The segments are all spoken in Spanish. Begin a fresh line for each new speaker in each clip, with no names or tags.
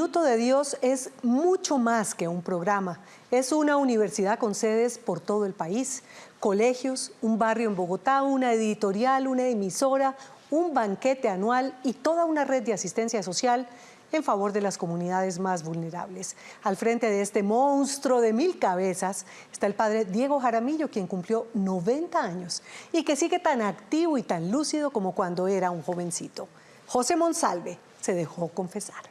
Minuto de Dios es mucho más que un programa. Es una universidad con sedes por todo el país, colegios, un barrio en Bogotá, una editorial, una emisora, un banquete anual y toda una red de asistencia social en favor de las comunidades más vulnerables. Al frente de este monstruo de 1000 cabezas está el padre Diego Jaramillo, quien cumplió 90 años y que sigue tan activo y tan lúcido como cuando era un jovencito. José Monsalve se dejó confesar.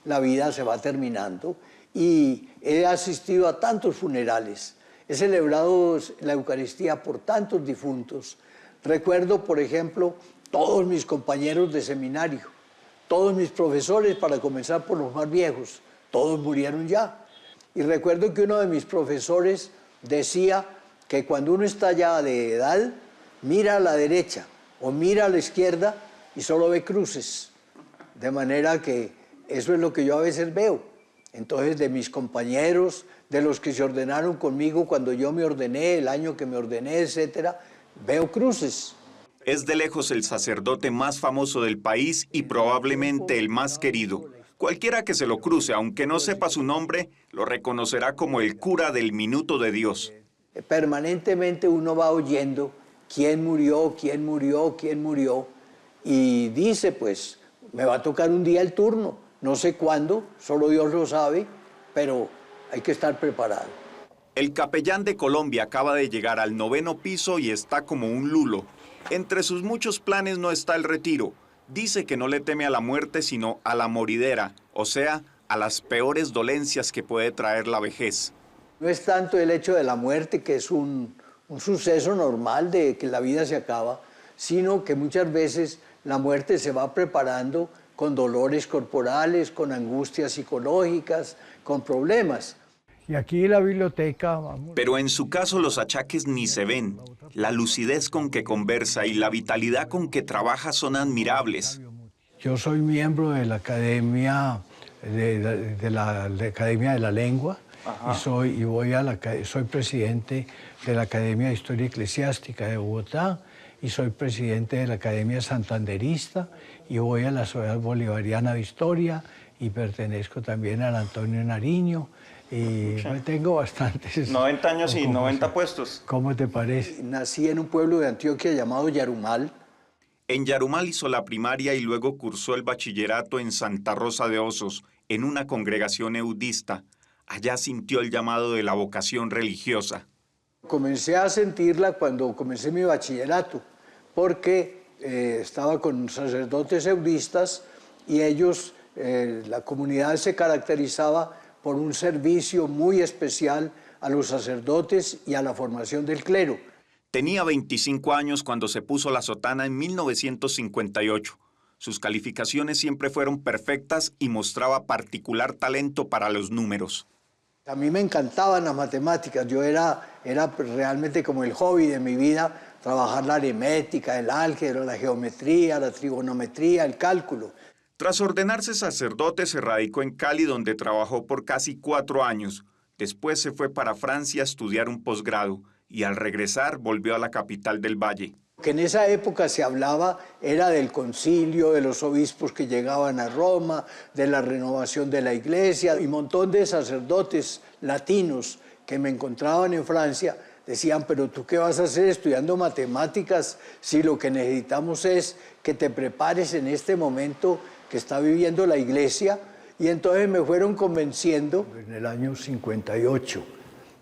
La vida se va terminando y he asistido a tantos funerales, he celebrado la Eucaristía por tantos difuntos. Recuerdo, por ejemplo, todos mis compañeros de seminario, todos mis profesores, para comenzar por los más viejos, todos murieron ya. Y recuerdo que uno de mis profesores decía que cuando uno está ya de edad, mira a la derecha o mira a la izquierda y solo ve cruces. De manera que eso es lo que yo a veces veo. Entonces, de mis compañeros, de los que se ordenaron conmigo cuando yo me ordené, el año que me ordené, etcétera, veo cruces.
Es de lejos el sacerdote más famoso del país y probablemente el más querido. Cualquiera que se lo cruce, aunque no sepa su nombre, lo reconocerá como el cura del Minuto de Dios.
Permanentemente uno va oyendo quién murió, quién murió, quién murió, y dice, pues, me va a tocar un día el turno. No sé cuándo, solo Dios lo sabe, pero hay que estar preparado.
El capellán de Colombia acaba de llegar al 9º piso y está como un lulo. Entre sus muchos planes no está el retiro. Dice que no le teme a la muerte, sino a la moridera, o sea, a las peores dolencias que puede traer la vejez.
No es tanto el hecho de la muerte, que es un suceso normal de que la vida se acaba, sino que muchas veces la muerte se va preparando con dolores corporales, con angustias psicológicas, con problemas.
Y aquí la biblioteca...
Pero en su caso los achaques ni se ven. La lucidez con que conversa y la vitalidad con que trabaja son admirables.
Yo soy miembro de la Academia de la Lengua y soy presidente de la Academia de Historia Eclesiástica de Bogotá y soy presidente de la Academia Santanderista y voy a la Sociedad Bolivariana de Historia y pertenezco también al Antonio Nariño. Y tengo bastantes...
90 años y 90 puestos.
¿Cómo te parece?
Nací en un pueblo de Antioquia llamado Yarumal.
En Yarumal hizo la primaria y luego cursó el bachillerato en Santa Rosa de Osos, en una congregación eudista. Allá sintió el llamado de la vocación religiosa.
Comencé a sentirla cuando comencé mi bachillerato, porque estaba con sacerdotes eudistas y ellos, la comunidad se caracterizaba por un servicio muy especial a los sacerdotes y a la formación del clero.
Tenía 25 años cuando se puso la sotana en 1958. Sus calificaciones siempre fueron perfectas y mostraba particular talento para los números.
A mí me encantaban las matemáticas. Yo era realmente como el hobby de mi vida, trabajar la aritmética, el álgebra, la geometría, la trigonometría, el cálculo.
Tras ordenarse sacerdote, se radicó en Cali, donde trabajó por casi 4 años. Después se fue para Francia a estudiar un posgrado y al regresar volvió a la capital del Valle.
Que en esa época se hablaba era del concilio, de los obispos que llegaban a Roma, de la renovación de la iglesia, y un montón de sacerdotes latinos que me encontraban en Francia decían, pero ¿tú qué vas a hacer estudiando matemáticas si lo que necesitamos es que te prepares en este momento que está viviendo la iglesia? Y entonces me fueron convenciendo.
En el año 58.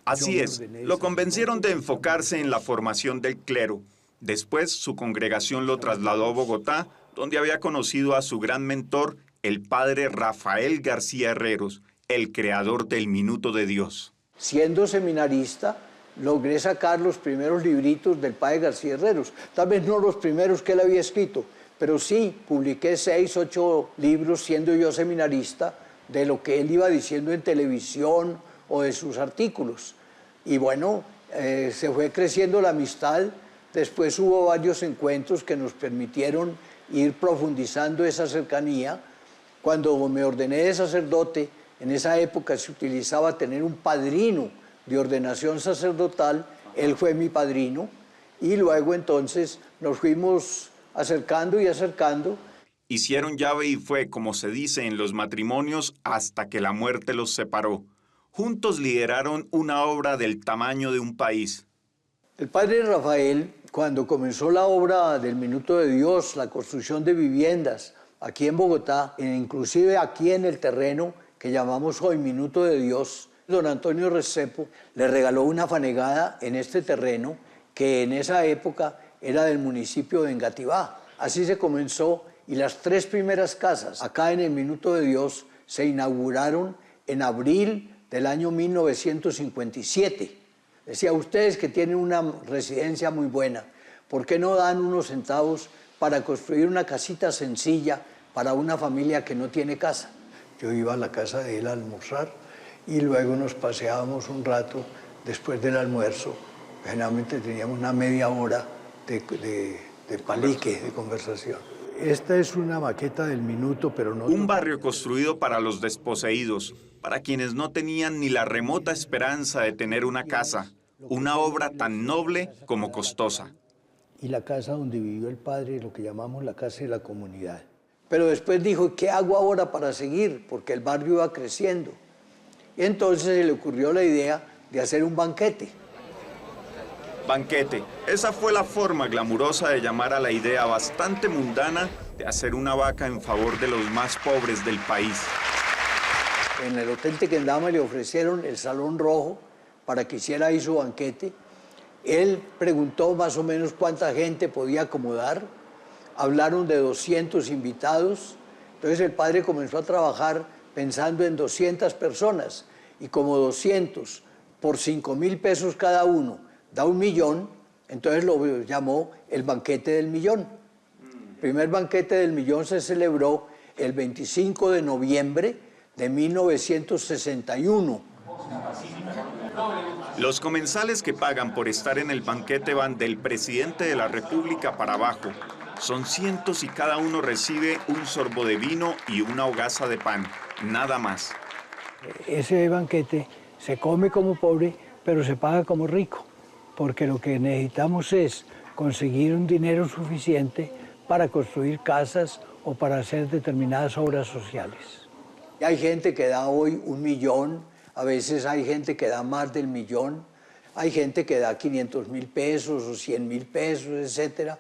Así es, lo convencieron de enfocarse en la formación del clero. Después, su congregación lo trasladó a Bogotá, donde había conocido a su gran mentor, el padre Rafael García Herreros, el creador del Minuto de Dios.
Siendo seminarista, logré sacar los primeros libritos del padre García Herreros. Tal vez no los primeros que él había escrito, pero sí publiqué 6, 8 libros siendo yo seminarista de lo que él iba diciendo en televisión o de sus artículos. Y bueno, se fue creciendo la amistad. Después hubo varios encuentros que nos permitieron ir profundizando esa cercanía. Cuando me ordené de sacerdote, en esa época se utilizaba tener un padrino de ordenación sacerdotal. Él fue mi padrino y luego entonces nos fuimos acercando y acercando.
Hicieron llave y fue, como se dice en los matrimonios, hasta que la muerte los separó. Juntos lideraron una obra del tamaño de un país.
El padre Rafael, cuando comenzó la obra del Minuto de Dios, la construcción de viviendas aquí en Bogotá, inclusive aquí en el terreno que llamamos hoy Minuto de Dios, don Antonio Restrepo le regaló una fanegada en este terreno que en esa época era del municipio de Engativá. Así se comenzó y las 3 primeras casas acá en el Minuto de Dios se inauguraron en abril del año 1957. Decía, ustedes que tienen una residencia muy buena, ¿por qué no dan unos centavos para construir una casita sencilla para una familia que no tiene casa? Yo iba a la casa de él a almorzar y luego nos paseábamos un rato después del almuerzo. Generalmente teníamos una media hora de palique, de conversación. Esta es una maqueta del Minuto, pero no...
Un barrio construido para los desposeídos, para quienes no tenían ni la remota esperanza de tener una casa, una obra tan noble como costosa.
Y la casa donde vivió el padre, lo que llamamos la casa de la comunidad. Pero después dijo, ¿qué hago ahora para seguir? Porque el barrio iba creciendo. Y entonces se le ocurrió la idea de hacer un banquete.
Banquete. Esa fue la forma glamurosa de llamar a la idea bastante mundana de hacer una vaca en favor de los más pobres del país.
En el Hotel Tequendama le ofrecieron el Salón Rojo para que hiciera ahí su banquete. Él preguntó más o menos cuánta gente podía acomodar. Hablaron de 200 invitados. Entonces el padre comenzó a trabajar pensando en 200 personas. Y como 200 por 5.000 pesos cada uno da 1 millón, entonces lo llamó el banquete del millón. El primer banquete del millón se celebró el 25 de noviembre de 1961.
Los comensales que pagan por estar en el banquete van del presidente de la República para abajo. Son cientos y cada uno recibe un sorbo de vino y una hogaza de pan, nada más.
Ese banquete se come como pobre, pero se paga como rico, porque lo que necesitamos es conseguir un dinero suficiente para construir casas o para hacer determinadas obras sociales.
Hay gente que da hoy 1 millón, a veces hay gente que da más del millón, hay gente que da 500.000 pesos o 100.000 pesos, etc.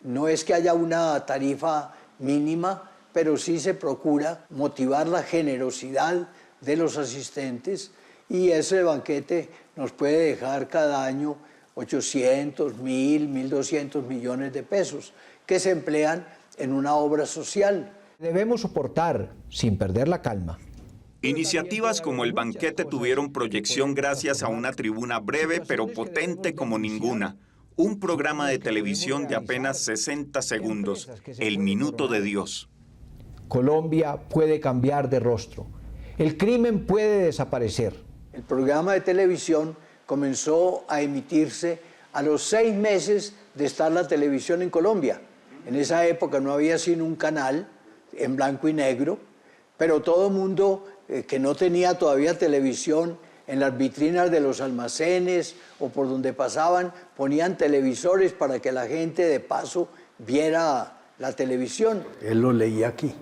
No es que haya una tarifa mínima, pero sí se procura motivar la generosidad de los asistentes y ese banquete nos puede dejar cada año 800, 1.000, 1.200 millones de pesos que se emplean en una obra social.
Debemos soportar, sin perder la calma.
Iniciativas como el banquete tuvieron proyección gracias a una tribuna breve pero potente como ninguna. Un programa de televisión de apenas 60 segundos, El Minuto de Dios.
Colombia puede cambiar de rostro. El crimen puede desaparecer.
El programa de televisión comenzó a emitirse a los 6 meses de estar la televisión en Colombia. En esa época no había sino un canal en blanco y negro, pero todo el mundo que no tenía todavía televisión, en las vitrinas de los almacenes o por donde pasaban, ponían televisores para que la gente de paso viera la televisión. Él lo leía aquí.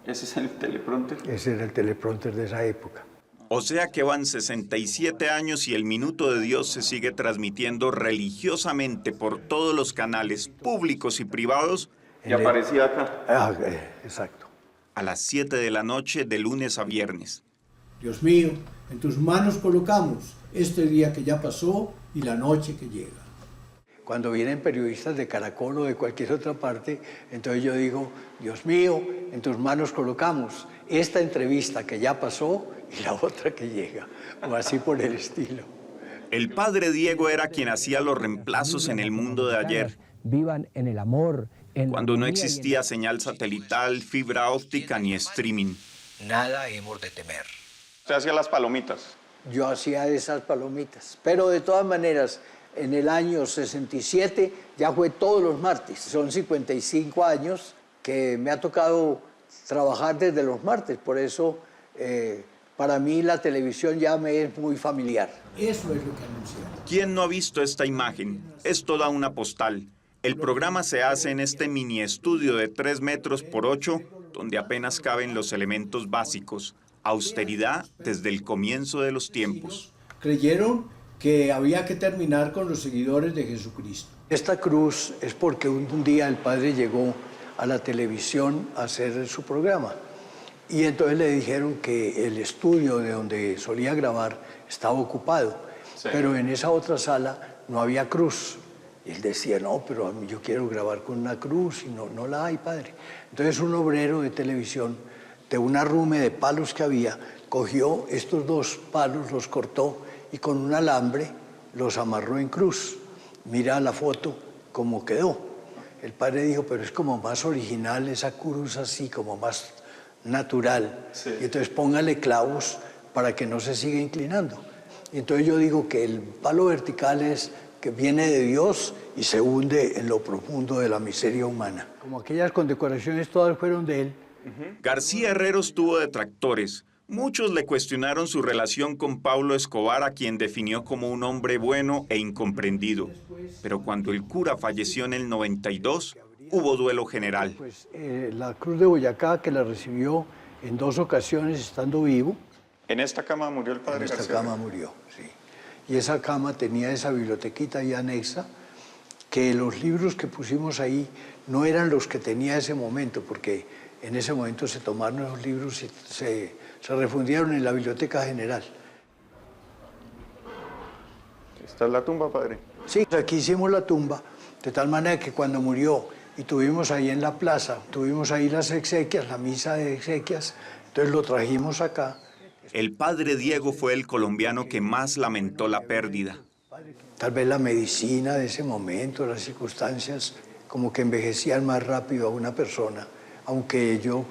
¿Ese es el teleprompter?
Ese era el teleprompter de esa época.
O sea que van 67 años y el Minuto de Dios se sigue transmitiendo religiosamente por todos los canales públicos y privados. Y aparecía acá.
Exacto.
A las 7 de la noche de lunes a viernes.
Dios mío, en tus manos colocamos este día que ya pasó y la noche que llega.
Cuando vienen periodistas de Caracol o de cualquier otra parte, entonces yo digo, Dios mío, en tus manos colocamos esta entrevista que ya pasó y la otra que llega, o así por el estilo.
El padre Diego era quien hacía los reemplazos en el mundo de ayer.
Vivan en el amor.
Cuando no existía señal satelital, fibra óptica ni streaming.
Nada hemos de temer.
Usted hacía las palomitas.
Yo hacía esas palomitas, pero de todas maneras, en el año 67 ya fue todos los martes. Son 55 años que me ha tocado trabajar desde los martes, por eso para mí la televisión ya me es muy familiar.
Eso es lo que anunciamos.
¿Quién no ha visto esta imagen? Es toda una postal. El programa se hace en este mini estudio de 3 metros por 8, donde apenas caben los elementos básicos. Austeridad desde el comienzo de los tiempos.
Creyeron que había que terminar con los seguidores de Jesucristo.
Esta cruz es porque un día el padre llegó a la televisión a hacer su programa y entonces le dijeron que el estudio de donde solía grabar estaba ocupado, pero en esa otra sala no había cruz. Y él decía, no, pero a mí yo quiero grabar con una cruz y no la hay, padre. Entonces un obrero de televisión, de un arrume de palos que había, cogió estos 2 palos, los cortó y con un alambre los amarró en cruz. Mira la foto cómo quedó. El padre dijo, pero es como más original esa cruz así, como más natural. Sí. Y entonces póngale clavos para que no se siga inclinando. Y entonces yo digo que el palo vertical es que viene de Dios y se hunde en lo profundo de la miseria humana. Como aquellas condecoraciones todas fueron de él.
García Herreros tuvo detractores. Muchos le cuestionaron su relación con Pablo Escobar, a quien definió como un hombre bueno e incomprendido. Pero cuando el cura falleció en el 92, hubo duelo general.
Pues, la Cruz de Boyacá, que la recibió en 2 ocasiones estando vivo.
¿En esta cama murió el padre García?
En esta cama murió, sí. Y esa cama tenía esa bibliotequita ahí anexa, que los libros que pusimos ahí no eran los que tenía ese momento, porque en ese momento se tomaron los libros y se refundieron en la Biblioteca General.
¿Esta es la tumba, padre?
Sí, aquí hicimos la tumba, de tal manera que cuando murió y tuvimos ahí en la plaza, tuvimos ahí las exequias, la misa de exequias, entonces lo trajimos acá.
El padre Diego fue el colombiano que más lamentó la pérdida.
Tal vez la medicina de ese momento, las circunstancias, como que envejecían más rápido a una persona, aunque yo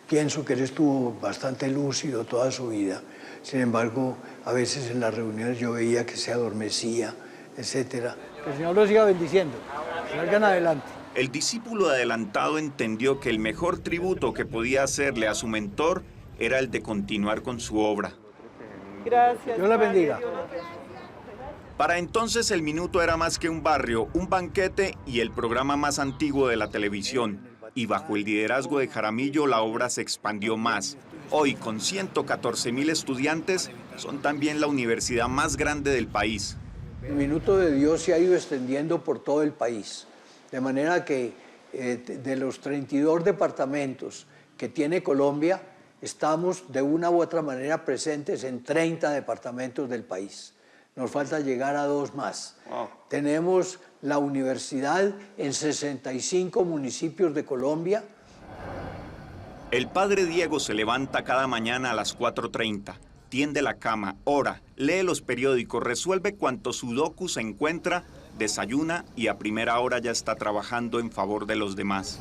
pienso que él estuvo bastante lúcido toda su vida. Sin embargo, a veces en las reuniones yo veía que se adormecía, etc. Que el Señor lo siga bendiciendo. Salgan adelante.
El discípulo adelantado entendió que el mejor tributo que podía hacerle a su mentor era el de continuar con su obra.
Gracias.
Dios la bendiga.
Para entonces el Minuto era más que un barrio, un banquete y el programa más antiguo de la televisión. Y bajo el liderazgo de Jaramillo la obra se expandió más. Hoy, con 114.000 estudiantes, son también la universidad más grande del país.
El Minuto de Dios se ha ido extendiendo por todo el país, de manera que de los 32 departamentos que tiene Colombia, estamos de una u otra manera presentes en 30 departamentos del país. Nos falta llegar a 2 más. Wow. Tenemos la universidad en 65 municipios de Colombia.
El padre Diego se levanta cada mañana a las 4:30, tiende la cama, ora, lee los periódicos, resuelve cuanto sudoku se encuentra, desayuna y a primera hora ya está trabajando en favor de los demás.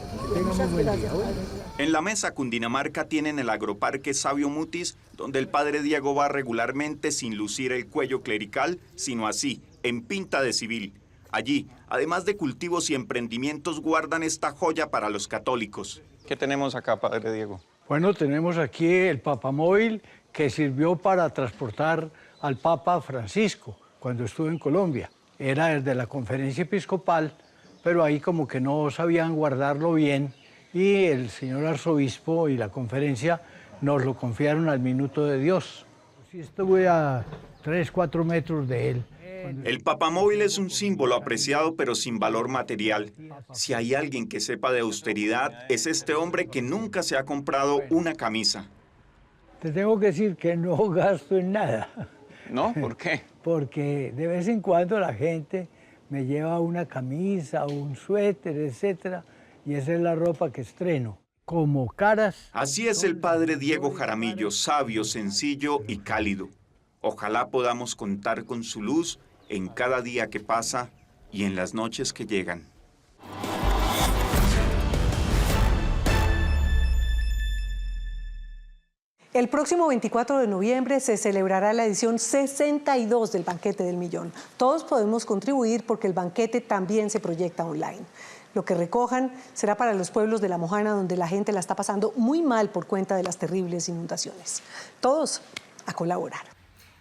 En la mesa Cundinamarca tienen el agroparque Sabio Mutis, donde el padre Diego va regularmente sin lucir el cuello clerical, sino así, en pinta de civil. Allí, además de cultivos y emprendimientos, guardan esta joya para los católicos. ¿Qué tenemos acá, padre Diego?
Bueno, tenemos aquí el papamóvil que sirvió para transportar al Papa Francisco cuando estuvo en Colombia. Era el de la conferencia episcopal, pero ahí como que no sabían guardarlo bien y el señor arzobispo y la conferencia nos lo confiaron al Minuto de Dios. Sí, estuve a 3, 4 metros de él.
El papamóvil es un símbolo apreciado pero sin valor material. Si hay alguien que sepa de austeridad, es este hombre que nunca se ha comprado una camisa.
Te tengo que decir que no gasto en nada.
¿No? ¿Por qué?
Porque de vez en cuando la gente me lleva una camisa, un suéter, etcétera, y esa es la ropa que estreno. Como caras.
Así es el padre Diego Jaramillo, sabio, sencillo y cálido. Ojalá podamos contar con su luz en cada día que pasa y en las noches que llegan.
El próximo 24 de noviembre se celebrará la edición 62 del Banquete del Millón. Todos podemos contribuir porque el banquete también se proyecta online. Lo que recojan será para los pueblos de La Mojana, donde la gente la está pasando muy mal por cuenta de las terribles inundaciones. Todos a colaborar.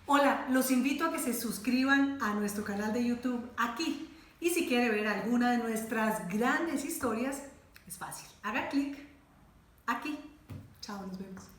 Hola, los invito a que se suscriban a nuestro canal de YouTube aquí Y si quiere ver alguna de nuestras grandes historias, es fácil. Haga clic aquí. Chao, nos vemos.